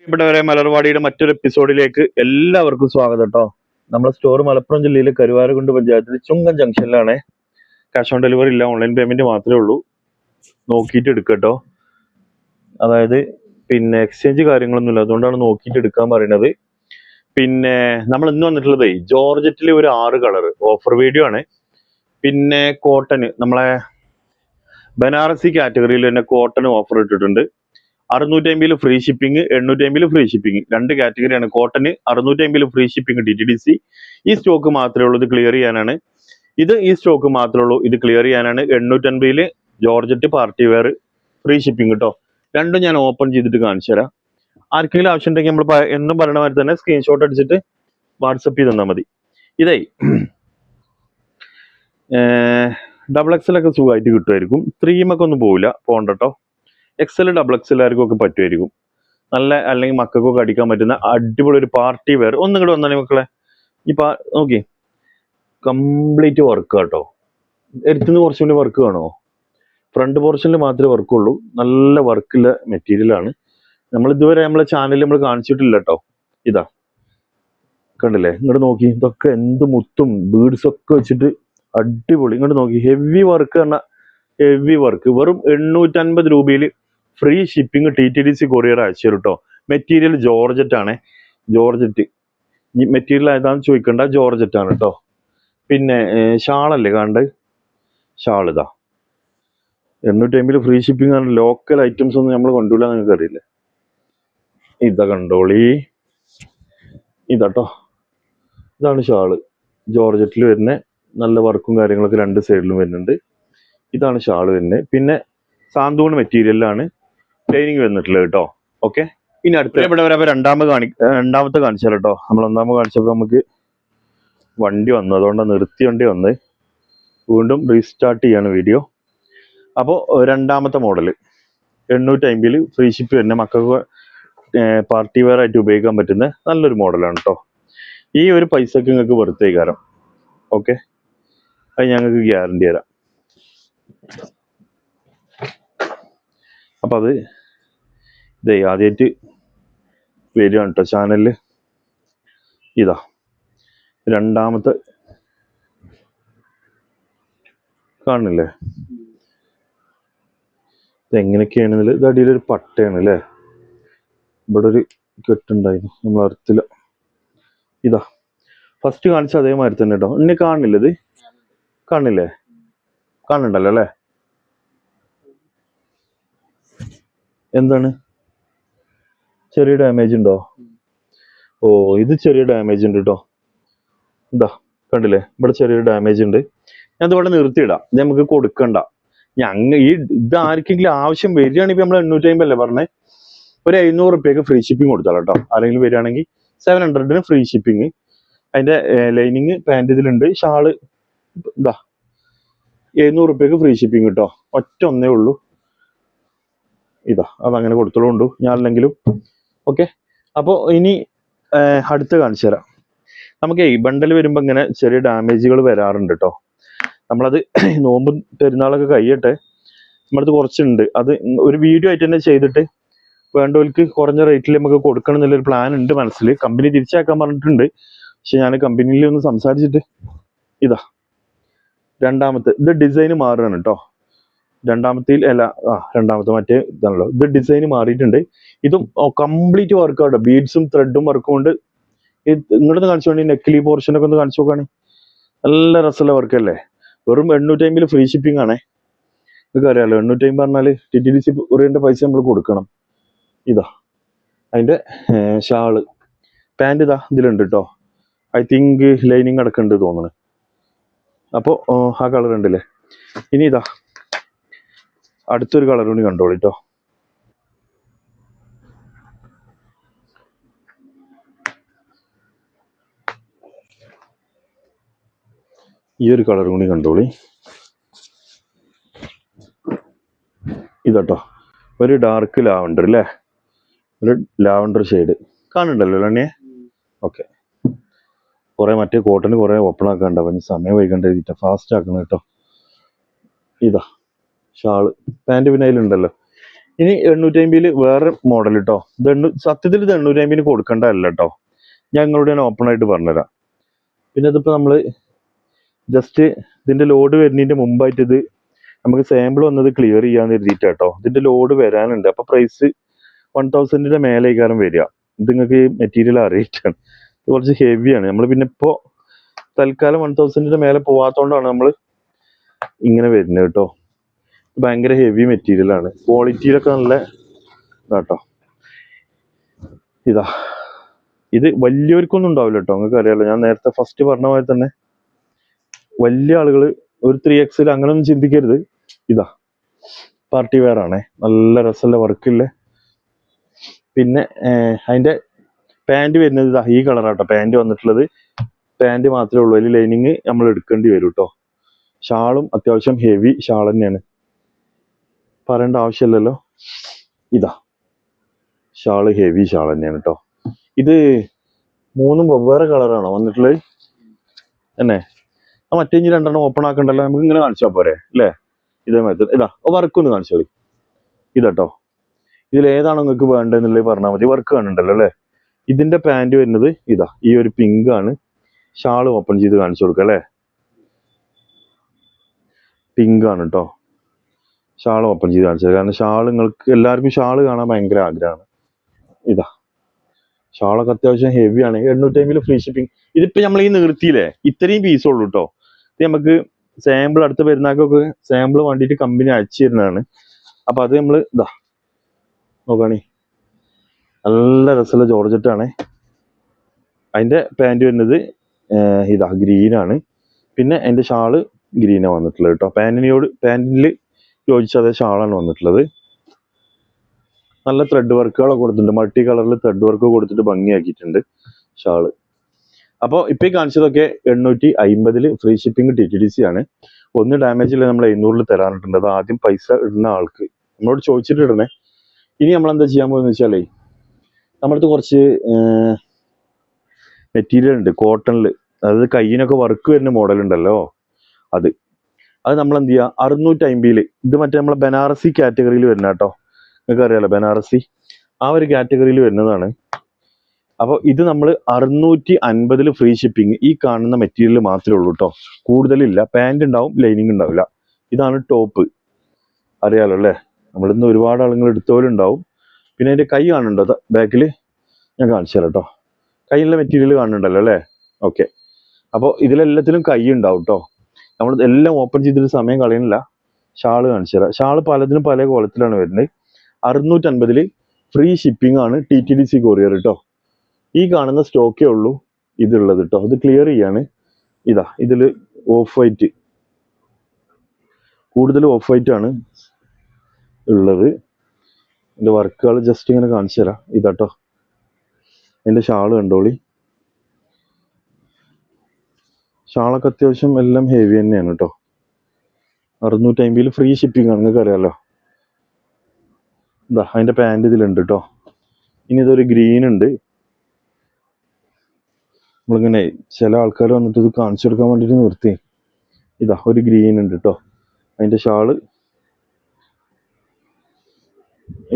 പ്രിയപ്പെട്ടവരെ, മലർവാടിയുടെ മറ്റൊരു എപ്പിസോഡിലേക്ക് എല്ലാവർക്കും സ്വാഗതം കേട്ടോ. നമ്മുടെ സ്റ്റോർ മലപ്പുറം ജില്ലയിലെ കരുവാരകുണ്ട് പഞ്ചായത്തിൽ ചുങ്കം ജംഗ്ഷനിലാണ്. ക്യാഷ് ഓൺ ഡെലിവറി ഇല്ല, ഓൺലൈൻ പേയ്മെന്റ് മാത്രമേ ഉള്ളൂ. നോക്കിയിട്ട് എടുക്കുക കേട്ടോ. അതായത് പിന്നെ എക്സ്ചേഞ്ച് കാര്യങ്ങളൊന്നും ഇല്ല, അതുകൊണ്ടാണ് നോക്കിയിട്ട് എടുക്കാൻ പറയുന്നത്. പിന്നെ നമ്മൾ ഇന്ന് വന്നിട്ടുള്ളത് ജോർജറ്റിലെ ഒരു 6 കളർ ഓഫർ വീഡിയോ ആണ്. പിന്നെ കോട്ടന്, നമ്മളെ ബനാറസി കാറ്റഗറിയിൽ തന്നെ കോട്ടന് ഓഫർ ഇട്ടിട്ടുണ്ട്. 650 free shipping, 850 free shipping, 2 കാറ്റഗറിയാണ്. കോട്ടന് 650 free shipping DTDC. ഈ സ്റ്റോക്ക് മാത്രമേ ഉള്ളൂ, ഇത് ക്ലിയർ ചെയ്യാനാണ്. ഈ സ്റ്റോക്ക് മാത്രമേ ഉള്ളൂ, ഇത് ക്ലിയർ ചെയ്യാനാണ്. 850 georgette party wear free shipping കേട്ടോ. രണ്ടും ഞാൻ ഓപ്പൺ ചെയ്തിട്ട് കാണിച്ചു തരാം. ആർക്കെങ്കിലും ആവശ്യം ഉണ്ടെങ്കിൽ നമ്മൾ എന്നും പറയുന്ന മാതിരി തന്നെ സ്ക്രീൻഷോട്ട് അടിച്ചിട്ട് വാട്സപ്പ് ചെയ്ത് തന്നാൽ മതി. ഇതേ XXL ഒക്കെ സുഖമായിട്ട് കിട്ടുമായിരിക്കും. 3M ഒക്കെ ഒന്നും പോകില്ല, പോകണ്ട കേട്ടോ. XL XXL ആർക്കും ഒക്കെ പറ്റുമായിരിക്കും. നല്ല, അല്ലെങ്കിൽ മക്കൾക്കൊക്കെ അടിക്കാൻ പറ്റുന്ന അടിപൊളി ഒരു പാർട്ടി വെയർ. ഒന്നും കൂടെ വന്നാലേ മക്കളെ, നോക്കി കംപ്ലീറ്റ് വർക്ക് കേട്ടോ. എടുത്തുനിന്ന് കുറച്ചുകൂടി വർക്ക് കാണോ? ഫ്രണ്ട് പോർഷനിൽ മാത്രമേ വർക്കുള്ളൂ. നല്ല വർക്കുള്ള മെറ്റീരിയലാണ്. നമ്മൾ ഇതുവരെ നമ്മളെ ചാനലിൽ നമ്മൾ കാണിച്ചിട്ടില്ല കേട്ടോ. ഇതാ കണ്ടില്ലേ, ഇങ്ങോട്ട് നോക്കി, ഇതൊക്കെ എന്ത് മുത്തും ബീഡ്സ് ഒക്കെ വെച്ചിട്ട് അടിപൊളി. ഇങ്ങോട്ട് നോക്കി, ഹെവി വർക്ക് പറഞ്ഞാൽ ഹെവി വർക്ക്. വെറും 850 രൂപയിൽ ഫ്രീ ഷിപ്പിംഗ് TTDC കൊറിയർ അയച്ചു തരും കേട്ടോ. മെറ്റീരിയൽ ജോർജറ്റ് ആണ്. ജോർജറ്റ് മെറ്റീരിയൽ ഏതാന്ന് ചോദിക്കണ്ട, ജോർജറ്റ് ആണ് കേട്ടോ. പിന്നെ ഷാളല്ലേ കാണണ്ടേ, ഷാൾ ഇതാ 850 ഫ്രീ ഷിപ്പിംഗ് ആണ്. ലോക്കൽ ഐറ്റംസ് ഒന്നും നമ്മൾ കൊണ്ടുപോയില്ല, നിങ്ങൾക്ക് അറിയില്ല. ഇതാ കണ്ടോളി, ഇതാട്ടോ, ഇതാണ് ഷാള്. ജോർജറ്റിൽ വരുന്ന നല്ല വർക്കും കാര്യങ്ങളൊക്കെ 2 സൈഡിലും വരുന്നുണ്ട്. ഇതാണ് ഷാള് വരുന്നത്. പിന്നെ സാന്തൂൺ മെറ്റീരിയലിലാണ് ലൈനിങ് വന്നിട്ടുള്ളത് കേട്ടോ. ഓക്കെ, ഇനി അടുത്ത ഇവിടെ വരെ രണ്ടാമത്തെ കാണിച്ചാൽ കേട്ടോ. നമ്മൾ ഒന്നാമത് കാണിച്ചപ്പോൾ നമുക്ക് വണ്ടി വന്നു, അതുകൊണ്ടാണ് നിർത്തി വണ്ടി വന്ന് വീണ്ടും റീസ്റ്റാർട്ട് ചെയ്യാണ് വീഡിയോ. അപ്പോൾ രണ്ടാമത്തെ മോഡൽ 850 ഫ്രീ ഷിപ്പ് വരുന്ന മക്കൾക്ക് പാർട്ടി വെയർ ആയിട്ട് ഉപയോഗിക്കാൻ പറ്റുന്ന നല്ലൊരു മോഡലാണ് കേട്ടോ. ഈ ഒരു പൈസക്ക് നിങ്ങൾക്ക് വെറുതെ കാരണം. ഓക്കെ, അത് ഞങ്ങൾക്ക് ഗ്യാരണ്ടി തരാം. അപ്പം അത് ഇതേ ആദ്യമായിട്ട് വരികയാണ് കേട്ടോ ചാനലിൽ. ഇതാ രണ്ടാമത്തെ, കാണില്ലേ ഇതെങ്ങനെയൊക്കെയാണെന്നില്ല. ഇത് അടിയിലൊരു പട്ടയാണ് അല്ലേ, ഇവിടെ ഒരു കെട്ടുണ്ടായിരുന്നു, നമ്മൾ അർത്തില്ല. ഇതാ ഫസ്റ്റ് കാണിച്ച അതേമാതിരി തന്നെ കേട്ടോ. ഇനി കാണില്ല, ഇത് കാണില്ലേ, കാണുന്നുണ്ടല്ലോ അല്ലേ. എന്താണ്, ചെറിയ ഡാമേജ് ഉണ്ടോ? ഓ, ഇത് ചെറിയ ഡാമേജ് ഉണ്ട് കേട്ടോ. ഇതാ കണ്ടില്ലേ, ഇവിടെ ചെറിയൊരു ഡാമേജ് ഉണ്ട്. ഞാൻ ഇതിവിടെ നിർത്തിയിടാം, ഇത് നമുക്ക് കൊടുക്കണ്ട. ഇത് ആർക്കെങ്കിലും ആവശ്യം വരികയാണെങ്കിൽ നമ്മൾ 850 അല്ലേ പറഞ്ഞേ, ഒരു 500 റുപ്യക്ക് ഫ്രീ ഷിപ്പിംഗ് കൊടുത്താലോ കേട്ടോ. ആരെങ്കിലും വരികയാണെങ്കിൽ 700 ഫ്രീ ഷിപ്പിംഗ്. അതിന്റെ ലൈനിങ് പാൻറ് ഇതിലുണ്ട്, ഷാള് ഇതാ 700 റുപ്യക്ക് ഫ്രീ ഷിപ്പിംഗ് കേട്ടോ. ഒന്നേ ഉള്ളൂ, ഇതാ അതങ്ങനെ കൊടുത്തോളുണ്ടു ഞാൻ അല്ലെങ്കിലും. ഓക്കെ, അപ്പോൾ ഇനി അടുത്ത് കാണിച്ചു തരാം. നമുക്ക് ഈ ബണ്ടൽ വരുമ്പോൾ ഇങ്ങനെ ചെറിയ ഡാമേജുകൾ വരാറുണ്ട് കേട്ടോ. നമ്മളത് നോമ്പ് പെരുന്നാളൊക്കെ കഴിയട്ടെ, നമ്മളത് കുറച്ചുണ്ട്. അത് ഒരു വീഡിയോ ആയിട്ട് തന്നെ ചെയ്തിട്ട് വേണ്ടവർക്ക് കുറഞ്ഞ റേറ്റിൽ നമുക്ക് കൊടുക്കണം എന്നുള്ളൊരു പ്ലാൻ ഉണ്ട് മനസ്സിൽ. കമ്പനി തിരിച്ചാക്കാൻ പറഞ്ഞിട്ടുണ്ട്, പക്ഷെ ഞാൻ കമ്പനിയിൽ ഒന്ന് സംസാരിച്ചിട്ട്. ഇതാ രണ്ടാമത്തെ, ഇത് ഡിസൈൻ മാറുകയാണ് കേട്ടോ. രണ്ടാമത്തെ മറ്റേ ഇതാണല്ലോ, ഇത് ഡിസൈൻ മാറിയിട്ടുണ്ട്. ഇതും കംപ്ലീറ്റ് വർക്ക് ആട്ടോ, ബീഡ്സും ത്രെഡും വർക്കും കൊണ്ട്. ഇങ്ങോട്ടൊന്ന് കാണിച്ചോണ്ടി, നെക്കിലി പോർഷനൊക്കെ ഒന്ന് കാണിച്ചു നോക്കുകയാണെങ്കിൽ നല്ല രസമുള്ള വർക്കല്ലേ. വെറും 850 ഫ്രീ ഷിപ്പിംഗ് ആണേ. നിങ്ങൾക്ക് അറിയാലോ, 850 പറഞ്ഞാൽ TTDC കൊറിയറിന്റെ പൈസ നമ്മൾ കൊടുക്കണം. ഇതാ അതിന്റെ ഷാള്, പാൻറ് ഇതാ ഇതിലുണ്ട് കേട്ടോ. ഐ തിങ്ക് ലൈനിങ് അടക്കുന്നുണ്ട് തോന്നുന്നു. അപ്പോൾ ആ കളർ ഉണ്ടല്ലേ. ഇനി ഇതാ അടുത്തൊരു കളർ കൂടി കണ്ടോളൂ കേട്ടോ. ഈ ഒരു കളർ കൂടി കണ്ടോളി. ഇതാട്ടോ, ഒരു ഡാർക്ക് ലാവണ്ടർ അല്ലേ, ഒരു ലാവണ്ടർ ഷെയ്ഡ് കാണുന്നുണ്ടല്ലോ അല്ലേ. ഓക്കെ, കുറെ മറ്റേ കോട്ടന് കുറെ ഓപ്പൺ ആക്കാൻ ഉണ്ടാവും, സമയം വൈകണ്ട ഫാസ്റ്റ് ആക്കണം കേട്ടോ. ഇതാ ഷാള്, പാൻറ് പിന്നെ അതിലുണ്ടല്ലോ. ഇനി 850 വേറെ മോഡൽ കേട്ടോ. സത്യത്തിൽ ഇത് 850 കൊടുക്കേണ്ടതല്ല കേട്ടോ. ഞാൻ നിങ്ങളോട് ഞാൻ ഓപ്പൺ ആയിട്ട് പറഞ്ഞുതരാം. പിന്നെ ഇതിപ്പോൾ നമ്മൾ ജസ്റ്റ് ഇതിൻ്റെ ലോഡ് വരുന്നതിൻ്റെ മുമ്പായിട്ട് ഇത് നമുക്ക് സാമ്പിൾ വന്നത് ക്ലിയർ ചെയ്യാൻ കരുതിയിട്ട് കേട്ടോ. ഇതിൻ്റെ ലോഡ് വരാനുണ്ട്. അപ്പോൾ പ്രൈസ് 1000 മേലേക്കാരം വരിക. ഇത് നിങ്ങൾക്ക് മെറ്റീരിയൽ അറിയിച്ചാണ്. ഇത് കുറച്ച് ഹെവിയാണ്. നമ്മൾ പിന്നെ ഇപ്പോൾ തൽക്കാലം 1000 മേലെ പോവാത്തതുകൊണ്ടാണ് നമ്മൾ ഇങ്ങനെ വരുന്നത് കേട്ടോ. ഭയങ്കര ഹെവി മെറ്റീരിയലാണ്. ക്വാളിറ്റിയിലൊക്കെ നല്ല കേട്ടോ. ഇത് വലിയവർക്കൊന്നും ഉണ്ടാവില്ല കേട്ടോ. നിങ്ങൾക്ക് അറിയാമല്ലോ, ഞാൻ നേരത്തെ ഫസ്റ്റ് പറഞ്ഞ പോലെ തന്നെ വലിയ ആളുകൾ ഒരു 3XL അങ്ങനെയൊന്നും ചിന്തിക്കരുത്. പാർട്ടി വെയർ ആണേ. നല്ല രസമുള്ള വർക്കില്ലേ. പിന്നെ അതിൻ്റെ പാൻറ് വരുന്നത് ഈ കളറാട്ടോ. പാൻറ് വന്നിട്ടുള്ളത് പാൻറ് മാത്രമേ ഉള്ളൂ. അതിൽ ലൈനിങ് നമ്മൾ എടുക്കേണ്ടി വരും കേട്ടോ. ഷാളും അത്യാവശ്യം ഹെവി ഷാൾ തന്നെയാണ്, പറയേണ്ട ആവശ്യമില്ലല്ലോ. ഷാള് ഹെവി ഷാൾ തന്നെയാണ് കേട്ടോ. ഇത് 3 വെവ്വേറെ കളറാണോ വന്നിട്ടുള്ളത് തന്നെ? മറ്റേ 2 ഓപ്പൺ ആക്കണ്ടല്ലോ, നമുക്ക് ഇങ്ങനെ കാണിച്ചാൽ പോരെ അല്ലേ? ഇതേമാതിരി വർക്കൊന്ന് കാണിച്ചോളി. ഇതാട്ടോ, ഇതിലേതാണോ നിങ്ങൾക്ക് വേണ്ടതെന്നുള്ളത് പറഞ്ഞാൽ മതി. വർക്ക് കാണുന്നുണ്ടല്ലോ അല്ലേ? ഇതിന്റെ പാൻറ് വരുന്നത് ഈ ഒരു പിങ്ക് ആണ്. ഷാള് ഓപ്പൺ ചെയ്ത് കാണിച്ചു കൊടുക്കുക അല്ലേ? പിങ്ക് ആണ് കേട്ടോ. ഷാൾ ഓപ്പൺ ചെയ്ത് കാണിച്ചത്, കാരണം ഷാൾ നിങ്ങൾക്ക് എല്ലാവർക്കും ഷാൾ കാണാൻ ഭയങ്കര ആഗ്രഹമാണ്. ഷാളൊക്കെ അത്യാവശ്യം ഹെവിയാണ്. 850 ഫ്രീ ഷിപ്പിംഗ്. ഇതിപ്പോ നമ്മൾ ഈ നിർത്തിയില്ലേ, ഇത്രയും പീസുള്ളൂ കേട്ടോ. ഇത് നമുക്ക് സാമ്പിൾ അടുത്ത് വരുന്നതൊക്കെ സാമ്പിൾ വേണ്ടിയിട്ട് കമ്പനി അയച്ചു തരുന്നതാണ്. അപ്പൊ അത് നമ്മൾ നോക്കാണി, നല്ല രസമുള്ള ജോർജറ്റാണ്. അതിന്റെ പാൻറ് വരുന്നത് ഗ്രീനാണ്. പിന്നെ അതിന്റെ ഷാള് ഗ്രീനാണ് വന്നിട്ടുള്ളത് കേട്ടോ. പാൻറിൽ യോജിച്ച അതേ ഷാളാണ് വന്നിട്ടുള്ളത്. നല്ല ത്രെഡ് വർക്കുകളൊക്കെ കൊടുത്തിട്ടുണ്ട്. മൾട്ടി കളറിൽ ത്രെഡ് വർക്ക് കൊടുത്തിട്ട് ഭംഗിയാക്കിയിട്ടുണ്ട് ഷാള്. അപ്പോൾ ഇപ്പൊ ഈ കാണിച്ചതൊക്കെ 850 ഫ്രീ ഷിപ്പിംഗ് TTDC ആണ്. ഒന്ന് ഡാമേജ് ഇല്ല, നമ്മൾ 700 തരാനിട്ടുണ്ട്. അത് ആദ്യം പൈസ ഇടുന്ന ആൾക്ക് നമ്മളോട് ചോദിച്ചിട്ട് ഇടണേ. ഇനി നമ്മൾ എന്താ ചെയ്യാൻ പോകുന്നത് വെച്ചാലേ, നമ്മളടുത്ത് കുറച്ച് മെറ്റീരിയൽ ഉണ്ട് കോട്ടണിൽ. അതായത് കയ്യിനൊക്കെ വർക്ക് വരുന്ന മോഡൽ ഉണ്ടല്ലോ, അത് നമ്മൾ എന്ത് ചെയ്യുക, 650. ഇത് മറ്റേ നമ്മളെ ബനാറസി കാറ്റഗറിയിൽ വരുന്ന കേട്ടോ. നിങ്ങൾക്ക് അറിയാലോ ബനാറസി, ആ ഒരു കാറ്റഗറിയിൽ വരുന്നതാണ്. അപ്പോൾ ഇത് നമ്മൾ 650 ഫ്രീ ഷിപ്പിംഗ്. ഈ കാണുന്ന മെറ്റീരിയൽ മാത്രമേ ഉള്ളൂ കേട്ടോ, കൂടുതലില്ല. പാൻറ് ഉണ്ടാവും, ലൈനിങ് ഉണ്ടാവില്ല. ഇതാണ് ടോപ്പ്, അറിയാലോ അല്ലേ? നമ്മളിന്ന് ഒരുപാട് ആളുകൾ എടുത്തവരുണ്ടാവും. പിന്നെ അതിൻ്റെ കൈ കാണുന്നുണ്ടോ ബാക്കിൽ? ഞാൻ കാണിച്ചു തരാം കേട്ടോ. കയ്യിലുള്ള മെറ്റീരിയൽ കാണുന്നുണ്ടല്ലോ അല്ലേ? ഓക്കെ. അപ്പോൾ ഇതിലെല്ലാത്തിലും കൈ ഉണ്ടാവും കേട്ടോ. നമ്മൾ എല്ലാം ഓപ്പൺ ചെയ്തിട്ട് സമയം കളയുന്നില്ല. ഷാള് കാണിച്ചു തരാം. ഷാള് പലതിനും പല കോലത്തിലാണ് വരുന്നത്. 650 ഫ്രീ ഷിപ്പിംഗ് ആണ്, TTDC കൊറിയർ കേട്ടോ. ഈ കാണുന്ന സ്റ്റോക്കേ ഉള്ളൂ ഇതുള്ളത് കേട്ടോ. ഇത് ക്ലിയർ ചെയ്യാണ്. ഇതിൽ ഓഫ് വൈറ്റ്, കൂടുതൽ ഓഫ് വൈറ്റ് ആണ് ഉള്ളത്. ഇതിൻ്റെ വർക്കുകൾ ജസ്റ്റ് ഇങ്ങനെ കാണിച്ചു തരാം. ഇതാട്ടോ എൻ്റെ ഷാള് കണ്ടോളി. ഷാളൊക്കെ അത്യാവശ്യം എല്ലാം ഹെവി തന്നെയാണ് കേട്ടോ. 650 ഫ്രീ ഷിപ്പിംഗ് ആണ്, നിങ്ങൾക്ക് അറിയാലോ. അതിൻ്റെ പാൻറ് ഇതിലുണ്ട് കേട്ടോ. ഇനി ഇതൊരു ഗ്രീൻ ഉണ്ട്. നമ്മളിങ്ങനെ ചില ആൾക്കാർ വന്നിട്ട് ഇത് കാണിച്ചു കൊടുക്കാൻ വേണ്ടിയിട്ട് നിർത്തി. ഒരു ഗ്രീൻ ഉണ്ട് കേട്ടോ. അതിൻ്റെ ഷാള്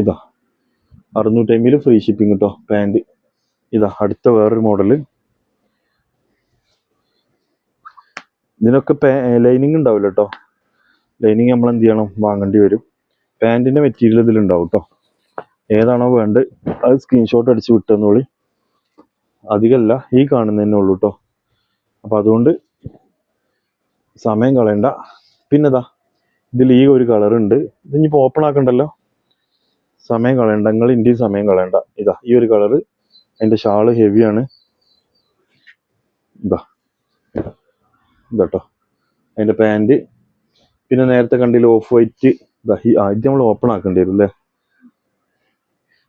650 ഫ്രീ ഷിപ്പിംഗ് കേട്ടോ. പാൻറ് അടുത്ത വേറൊരു മോഡല്. ഇതിനൊക്കെ ലൈനിങ് ഉണ്ടാവില്ല കേട്ടോ. ലൈനിങ് നമ്മൾ എന്ത് ചെയ്യണം, വാങ്ങേണ്ടി വരും. പാൻറ്റിൻ്റെ മെറ്റീരിയൽ ഇതിലുണ്ടാവും കേട്ടോ. ഏതാണോ വേണ്ടത് അത് സ്ക്രീൻഷോട്ട് അടിച്ച് വിട്ടെന്നോളി. അധികമല്ല, ഈ കാണുന്നതന്നെ ഉള്ളൂ കേട്ടോ. അപ്പം അതുകൊണ്ട് സമയം കളയണ്ട. പിന്നെ ഇതിൽ ഈ ഒരു കളറുണ്ട്. ഇതിനിപ്പോൾ ഓപ്പൺ ആക്കണ്ടല്ലോ, സമയം കളയണ്ട. നിങ്ങൾ ഇന്ത്യയും സമയം കളയണ്ട. ഈ ഒരു കളറ്. അതിൻ്റെ ഷാള് ഹെവിയാണ്. ഇതാട്ടോ അതിൻ്റെ പാൻറ്. പിന്നെ നേരത്തെ കണ്ടില്ല ഓഫ് വൈറ്റ്. ഇത് നമ്മൾ ഓപ്പൺ ആക്കേണ്ടി വരും അല്ലേ?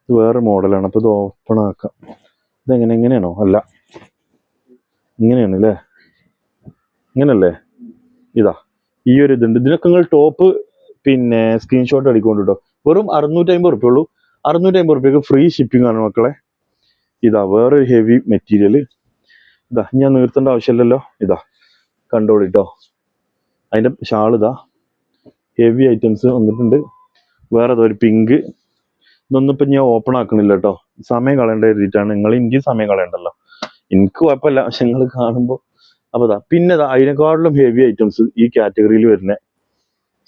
ഇത് വേറെ മോഡലാണ്. അപ്പോൾ ഇത് ഓപ്പൺ ആക്കാം. ഇങ്ങനെയാണോ? അല്ല, ഇങ്ങനെയാണ് അല്ലേ? ഇങ്ങനല്ലേ? ഈ ഒരു ഇതുണ്ട്. ഇതിനൊക്കെ നിങ്ങൾ ടോപ്പ് പിന്നെ സ്ക്രീൻഷോട്ട് അടിക്കൊണ്ട് കേട്ടോ. വെറും 650 റുപ്യ ഉള്ളൂ. 650 റുപ്യക്ക് ഫ്രീ ഷിപ്പിംഗ് ആണ് മക്കളെ. വേറൊരു ഹെവി മെറ്റീരിയൽ. ഞാൻ നിർത്തേണ്ട ആവശ്യമില്ലല്ലോ. കണ്ടോളിട്ടോ. അതിൻ്റെ ഷാൾ ഹെവി ഐറ്റംസ് വന്നിട്ടുണ്ട്. വേറെ ഒരു പിങ്ക്, ഇതൊന്നും ഇപ്പം ഞാൻ ഓപ്പൺ ആക്കണില്ല കേട്ടോ, സമയം കളയേണ്ട എഴുതിയിട്ടാണ്. നിങ്ങൾ എനിക്ക് സമയം കളയണ്ടല്ലോ, എനിക്ക് കുഴപ്പമില്ല, പക്ഷെ നിങ്ങൾ കാണുമ്പോൾ. അപ്പോൾ പിന്നെ അതിനെക്കാട്ടിലും ഹെവി ഐറ്റംസ് ഈ കാറ്റഗറിയിൽ വരുന്ന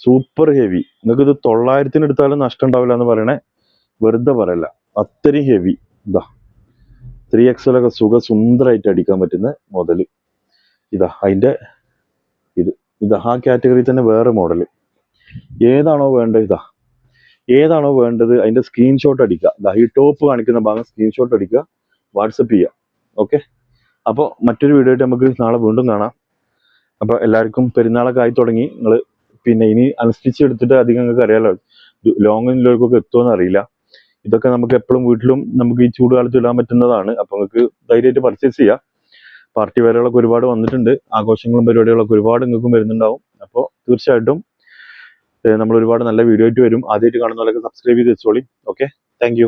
സൂപ്പർ ഹെവി. നിങ്ങൾക്ക് ഇത് 900 എടുത്താലും നഷ്ടം ഉണ്ടാവില്ല എന്ന് പറയണേ, വെറുതെ പറയല്ല, അത്രയും ഹെവി. 3XL ഒക്കെ സുന്ദരമായിട്ട് അടിക്കാൻ പറ്റുന്ന മുതൽ. അതിൻ്റെ ആ കാറ്റഗറി തന്നെ വേറെ മോഡൽ. ഏതാണോ വേണ്ടത് ഏതാണോ വേണ്ടത് അതിൻ്റെ സ്ക്രീൻഷോട്ട് അടിക്കുക. ഈ ടോപ്പ് കാണിക്കുന്ന ഭാഗം സ്ക്രീൻഷോട്ട് അടിക്കുക, വാട്സപ്പ് ചെയ്യുക. ഓക്കെ, അപ്പോൾ മറ്റൊരു വീഡിയോ ആയിട്ട് നമുക്ക് നാളെ വീണ്ടും കാണാം. അപ്പോൾ എല്ലാവർക്കും പെരുന്നാളൊക്കെ ആയി തുടങ്ങി. നിങ്ങൾ പിന്നെ ഇനി അൺസ്റ്റിച്ച് എടുത്തിട്ട് അധികം നിങ്ങൾക്ക് അറിയാലോ, ലോങ്ങിലുള്ളവർക്കൊക്കെ എത്തുമെന്ന് അറിയില്ല. ഇതൊക്കെ നമുക്ക് എപ്പോഴും വീട്ടിലും നമുക്ക് ഈ ചൂട് കാലത്ത് ഇടാൻ പറ്റുന്നതാണ്. അപ്പോൾ നിങ്ങൾക്ക് ധൈര്യമായിട്ട് പർച്ചേസ് ചെയ്യാം. പാർട്ടി വെയറുകളൊക്കെ ഒരുപാട് വന്നിട്ടുണ്ട്, ആഘോഷങ്ങളും പരിപാടികളൊക്കെ ഒരുപാട് നിങ്ങൾക്കും വരുന്നുണ്ടാവും. അപ്പോൾ തീർച്ചയായിട്ടും നമ്മൾ ഒരുപാട് നല്ല വീഡിയോ ആയിട്ട് വരും. ആദ്യമായിട്ട് കാണുന്നവരൊക്കെ സബ്സ്ക്രൈബ് ചെയ്ത് വെച്ചോളി. Okay, thank you.